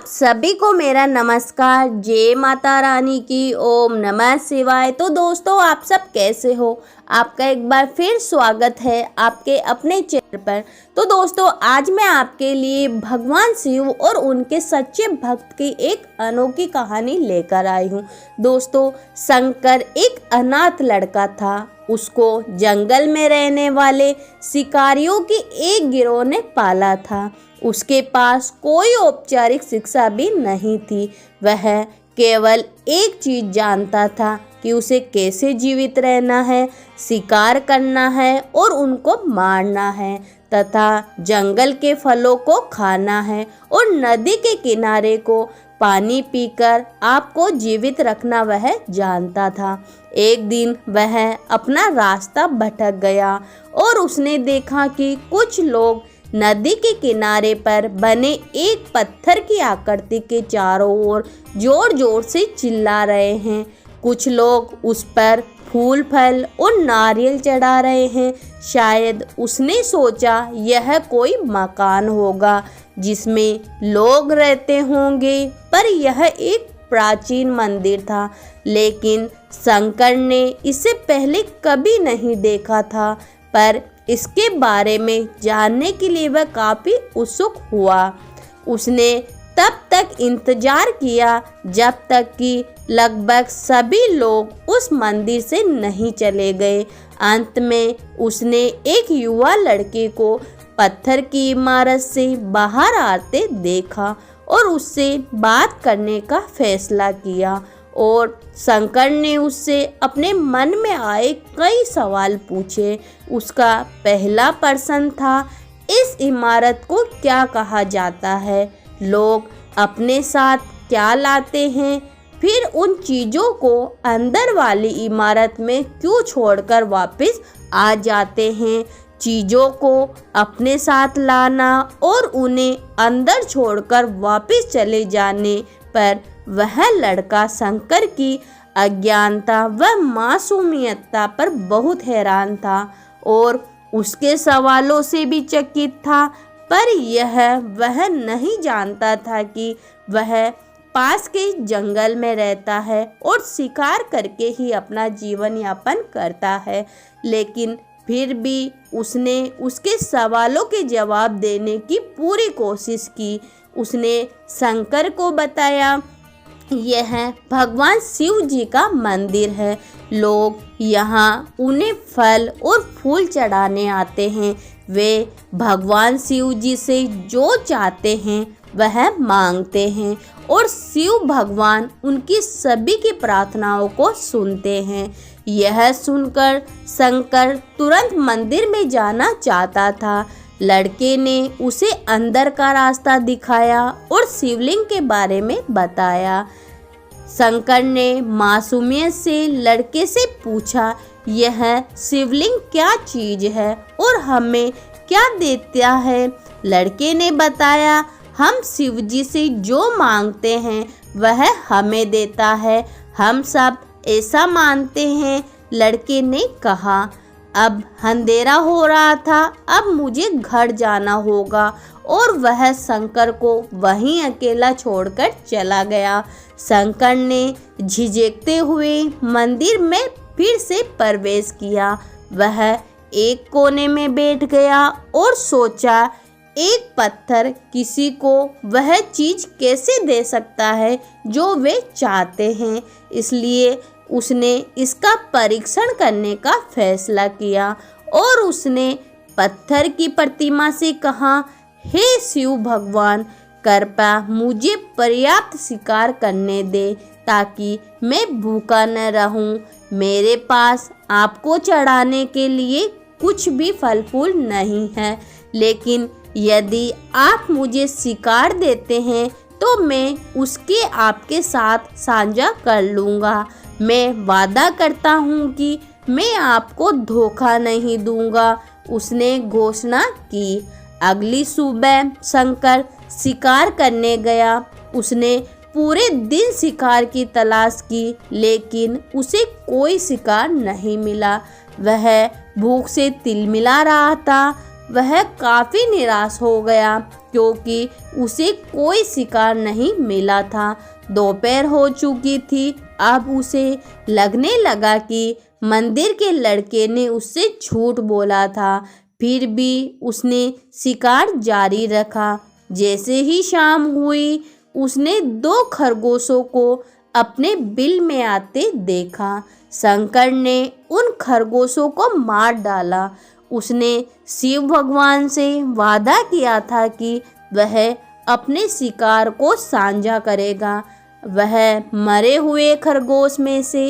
सभी को मेरा नमस्कार। जय माता रानी की। ओम नमः शिवाय। तो दोस्तों, आप सब कैसे हो? आपका एक बार फिर स्वागत है आपके अपने चैनल पर। तो दोस्तों, आज मैं आपके लिए भगवान शिव और उनके सच्चे भक्त की एक अनोखी कहानी लेकर आई हूँ। दोस्तों, शंकर एक अनाथ लड़का था। उसको जंगल में रहने वाले शिकारियों की एक गिरोह ने पाला था। उसके पास कोई औपचारिक शिक्षा भी नहीं थी। वह केवल एक चीज जानता था कि उसे कैसे जीवित रहना है, शिकार करना है और उनको मारना है तथा जंगल के फलों को खाना है और नदी के किनारे को पानी पीकर आपको जीवित रखना वह जानता था। एक दिन वह अपना रास्ता भटक गया और उसने देखा कि कुछ लोग नदी के किनारे पर बने एक पत्थर की आकृति के चारों ओर जोर जोर से चिल्ला रहे हैं। कुछ लोग उस पर फूल फल और नारियल चढ़ा रहे हैं। शायद उसने सोचा यह कोई मकान होगा जिसमें लोग रहते होंगे, पर यह एक प्राचीन मंदिर था। लेकिन शंकर ने इसे पहले कभी नहीं देखा था, पर इसके बारे में जानने के लिए वह काफी उत्सुक हुआ। उसने तब तक इंतजार किया जब तक कि लगभग सभी लोग उस मंदिर से नहीं चले गए। अंत में उसने एक युवा लड़के को पत्थर की इमारत से बाहर आते देखा और उससे बात करने का फैसला किया। और शंकर ने उससे अपने मन में आए कई सवाल पूछे। उसका पहला प्रश्न था, इस इमारत को क्या कहा जाता है? लोग अपने साथ क्या लाते हैं? फिर उन चीज़ों को अंदर वाली इमारत में क्यों छोड़कर वापस आ जाते हैं? चीज़ों को अपने साथ लाना और उन्हें अंदर छोड़कर वापस चले जाने पर वह लड़का शंकर की अज्ञानता व मासूमियता पर बहुत हैरान था और उसके सवालों से भी चकित था। पर वह नहीं जानता था कि वह पास के जंगल में रहता है और शिकार करके ही अपना जीवन यापन करता है। लेकिन फिर भी उसने उसके सवालों के जवाब देने की पूरी कोशिश की। उसने शंकर को बताया, यह भगवान शिव जी का मंदिर है। लोग यहाँ उन्हें फल और फूल चढ़ाने आते हैं। वे भगवान शिव जी से जो चाहते हैं वह मांगते हैं और शिव भगवान उनकी सभी की प्रार्थनाओं को सुनते हैं। यह सुनकर शंकर तुरंत मंदिर में जाना चाहता था। लड़के ने उसे अंदर का रास्ता दिखाया और शिवलिंग के बारे में बताया। शंकर ने मासूमियत से लड़के से पूछा, यह शिवलिंग क्या चीज है और हमें क्या देता है? लड़के ने बताया, हम शिव जी से जो मांगते हैं वह हमें देता है। हम सब ऐसा मानते हैं। लड़के ने कहा, अब अंधेरा हो रहा था, अब मुझे घर जाना होगा। और वह शंकर को वहीं अकेला छोड़कर चला गया। शंकर ने झिझकते हुए मंदिर में फिर से प्रवेश किया। वह एक कोने में बैठ गया और सोचा, एक पत्थर किसी को वह चीज कैसे दे सकता है जो वे चाहते हैं। इसलिए उसने इसका परीक्षण करने का फैसला किया और उसने पत्थर की प्रतिमा से कहा, हे शिव भगवान, कृपया मुझे पर्याप्त शिकार करने दे ताकि मैं भूखा न रहूं। मेरे पास आपको चढ़ाने के लिए कुछ भी फल फूल नहीं है, लेकिन यदि आप मुझे शिकार देते हैं तो मैं उसके आपके साथ साझा कर लूँगा। मैं वादा करता हूँ कि मैं आपको धोखा नहीं दूंगा, उसने घोषणा की। अगली सुबह शंकर शिकार करने गया। उसने पूरे दिन शिकार की तलाश की, लेकिन उसे कोई शिकार नहीं मिला। वह भूख से तिलमिला रहा था। वह काफ़ी निराश हो गया क्योंकि उसे कोई शिकार नहीं मिला था। दोपहर हो चुकी थी। अब उसे लगने लगा कि मंदिर के लड़के ने उससे झूठ बोला था। फिर भी उसने शिकार जारी रखा। जैसे ही शाम हुई, उसने 2 खरगोशों को अपने बिल में आते देखा। शंकर ने उन खरगोशों को मार डाला। उसने शिव भगवान से वादा किया था कि वह अपने शिकार को साझा करेगा। वह मरे हुए खरगोश में से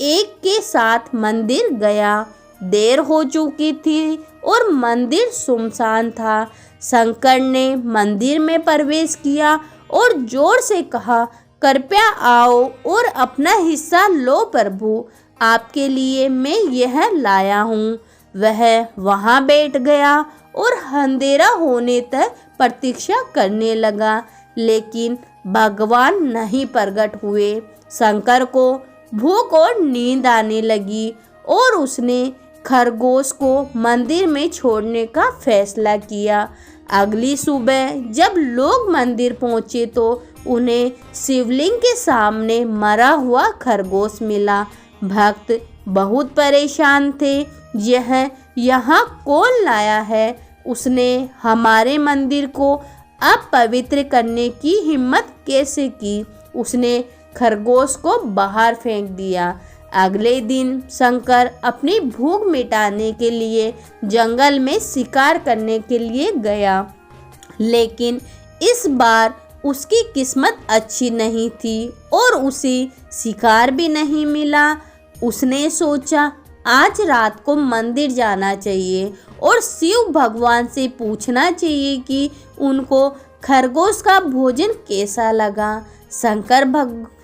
एक के साथ मंदिर गया। देर हो चुकी थी और मंदिर सुनसान था। शंकर ने मंदिर में प्रवेश किया और जोर से कहा, कृपया आओ और अपना हिस्सा लो प्रभु, आपके लिए मैं यह लाया हूँ। वह वहाँ बैठ गया और अंधेरा होने तक प्रतीक्षा करने लगा, लेकिन भगवान नहीं प्रकट हुए। शंकर को भूख और नींद आने लगी और उसने खरगोश को मंदिर में छोड़ने का फैसला किया। अगली सुबह जब लोग मंदिर पहुंचे तो उन्हें शिवलिंग के सामने मरा हुआ खरगोश मिला। भक्त बहुत परेशान थे। यह यहाँ कौन लाया है? उसने हमारे मंदिर को अपवित्र करने की हिम्मत कैसे की? उसने खरगोश को बाहर फेंक दिया। अगले दिन शंकर अपनी भूख मिटाने के लिए जंगल में शिकार करने के लिए गया, लेकिन इस बार उसकी किस्मत अच्छी नहीं थी और उसे शिकार भी नहीं मिला। उसने सोचा आज रात को मंदिर जाना चाहिए और शिव भगवान से पूछना चाहिए कि उनको खरगोश का भोजन कैसा लगा। शंकर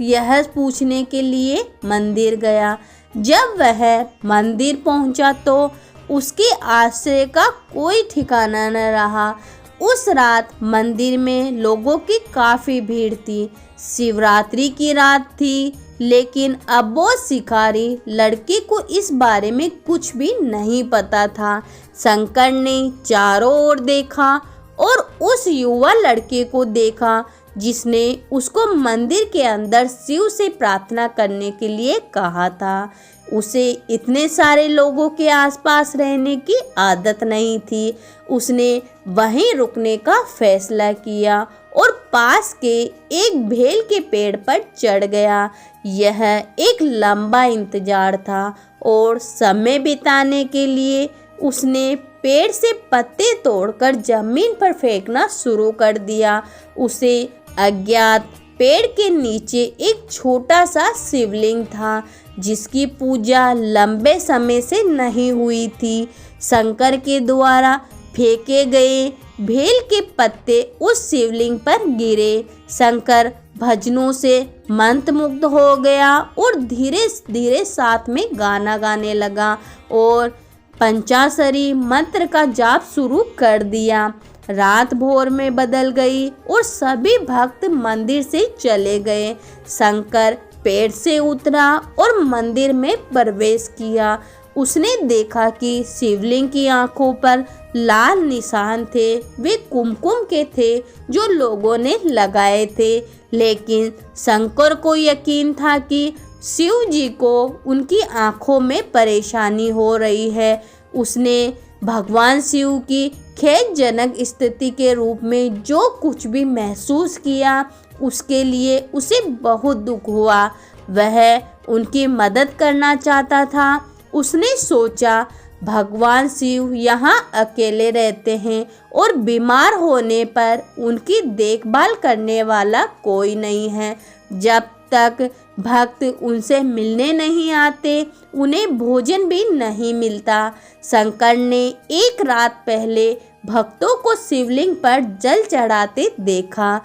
यह पूछने के लिए मंदिर गया। जब वह मंदिर पहुंचा तो उसके आश्रय का कोई ठिकाना न रहा। उस रात मंदिर में लोगों की काफ़ी भीड़ थी। शिवरात्रि की रात थी, लेकिन अब वो शिकारी लड़के को इस बारे में कुछ भी नहीं पता था। शंकर ने चारों ओर देखा और उस युवा लड़के को देखा जिसने उसको मंदिर के अंदर शिव से प्रार्थना करने के लिए कहा था। उसे इतने सारे लोगों के आसपास रहने की आदत नहीं थी। उसने वहीं रुकने का फैसला किया और पास के एक भेल के पेड़ पर चढ़ गया। यह एक लंबा इंतजार था और समय बिताने के लिए उसने पेड़ से पत्ते तोड़कर जमीन पर फेंकना शुरू कर दिया। उसे अज्ञात पेड़ के नीचे एक छोटा सा शिवलिंग था जिसकी पूजा लंबे समय से नहीं हुई थी। शंकर के द्वारा फेंके गए भेल के पत्ते उस शिवलिंग पर गिरे। शंकर भजनों से मंत्रमुग्ध हो गया और धीरे धीरे साथ में गाना गाने लगा और पंचाक्षरी मंत्र का जाप शुरू कर दिया। रात भोर में बदल गई और सभी भक्त मंदिर से चले गए। शंकर पेड़ से उतरा और मंदिर में प्रवेश किया। उसने देखा कि शिवलिंग की आंखों पर लाल निशान थे। वे कुमकुम के थे जो लोगों ने लगाए थे, लेकिन शंकर को यकीन था कि शिव जी को उनकी आंखों में परेशानी हो रही है। उसने भगवान शिव की खेदजनक स्थिति के रूप में जो कुछ भी महसूस किया उसके लिए उसे बहुत दुख हुआ। वह उनकी मदद करना चाहता था। उसने सोचा भगवान शिव यहाँ अकेले रहते हैं और बीमार होने पर उनकी देखभाल करने वाला कोई नहीं है। जब तक भक्त उनसे मिलने नहीं आते उन्हें भोजन भी नहीं मिलता। शंकर ने एक रात पहले भक्तों को शिवलिंग पर जल चढ़ाते देखा।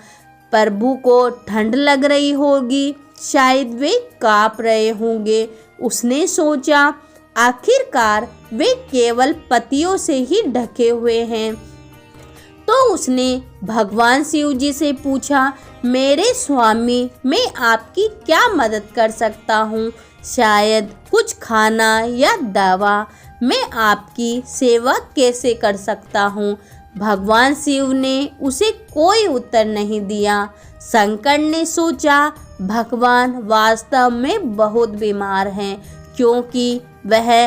प्रभु को ठंड लग रही होगी, शायद वे कांप रहे होंगे। उसने सोचा आखिरकार वे केवल पत्तियों से ही ढके हुए हैं। तो उसने भगवान शिव जी से पूछा, मेरे स्वामी, मैं आपकी क्या मदद कर सकता हूँ? शायद कुछ खाना या दवा। मैं आपकी सेवा कैसे कर सकता हूँ। भगवान शिव ने उसे कोई उत्तर नहीं दिया। शंकर ने सोचा भगवान वास्तव में बहुत बीमार हैं, क्योंकि वह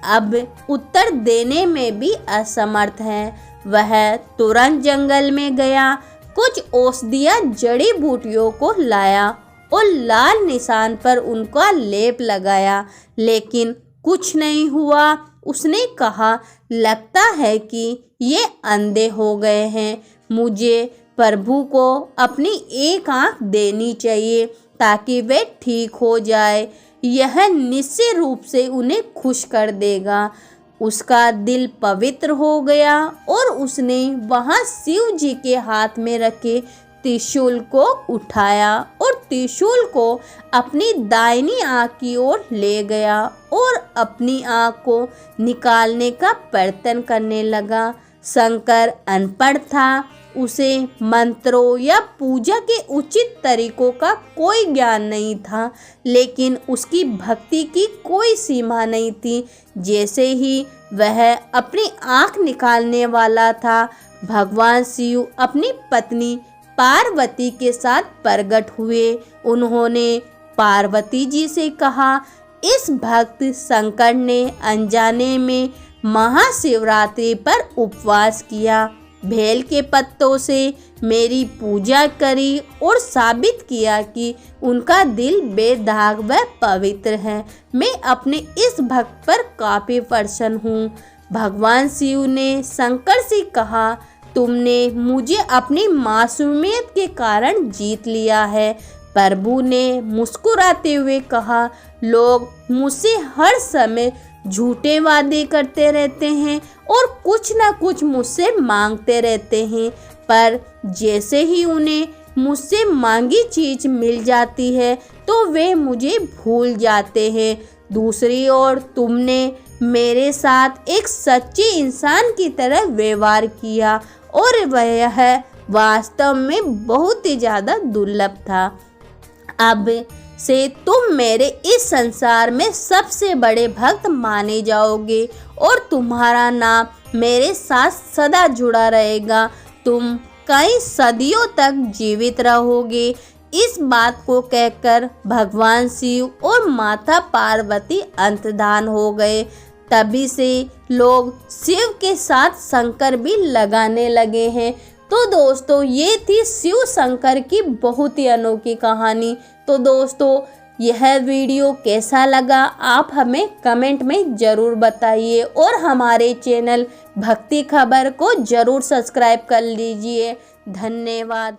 अब उत्तर देने में भी असमर्थ है। वह तुरंत जंगल में गया, कुछ औषधीय जड़ी बूटियों को लाया और लाल निशान पर उनका लेप लगाया, लेकिन कुछ नहीं हुआ। उसने कहा, लगता है कि ये अंधे हो गए हैं। मुझे प्रभु को अपनी एक आंख देनी चाहिए ताकि वे ठीक हो जाए। यह निश्चय रूप से उन्हें खुश कर देगा। उसका दिल पवित्र हो गया और उसने वहां शिव जी के हाथ में रखे त्रिशूल को उठाया और त्रिशूल को अपनी दाहिनी आंख की ओर ले गया और अपनी आंख को निकालने का प्रयत्न करने लगा। शंकर अनपढ़ था, उसे मंत्रों या पूजा के उचित तरीकों का कोई ज्ञान नहीं था, लेकिन उसकी भक्ति की कोई सीमा नहीं थी। जैसे ही वह अपनी आंख निकालने वाला था, भगवान शिव अपनी पत्नी पार्वती के साथ प्रकट हुए। उन्होंने पार्वती जी से कहा, इस भक्त शंकर ने अनजाने में महाशिवरात्रि पर उपवास किया, बेल के पत्तों से मेरी पूजा करी और साबित किया कि उनका दिल बेदाग व पवित्र है। मैं अपने इस भक्त पर काफी प्रसन्न हूँ। भगवान शिव ने शंकर से कहा, तुमने मुझे अपनी मासूमियत के कारण जीत लिया है। प्रभु ने मुस्कुराते हुए कहा, लोग मुझसे हर समय झूठे वादे करते रहते हैं और कुछ ना कुछ मुझसे मांगते रहते हैं, पर जैसे ही उन्हें मुझसे मांगी चीज मिल जाती है तो वे मुझे भूल जाते हैं। दूसरी ओर तुमने मेरे साथ एक सच्चे इंसान की तरह व्यवहार किया और वह वास्तव में बहुत ही ज़्यादा दुर्लभ था। अब से तुम मेरे इस संसार में सबसे बड़े भक्त माने जाओगे और तुम्हारा नाम मेरे साथ सदा जुड़ा रहेगा। तुम कई सदियों तक जीवित रहोगे। इस बात को कहकर भगवान शिव और माता पार्वती अंतर्धान हो गए। तभी से लोग शिव के साथ शंकर भी लगाने लगे हैं। तो दोस्तों, ये थी शिव शंकर की बहुत ही अनोखी कहानी। तो दोस्तों, यह वीडियो कैसा लगा आप हमें कमेंट में ज़रूर बताइए और हमारे चैनल भक्ति खबर को ज़रूर सब्सक्राइब कर लीजिए। धन्यवाद।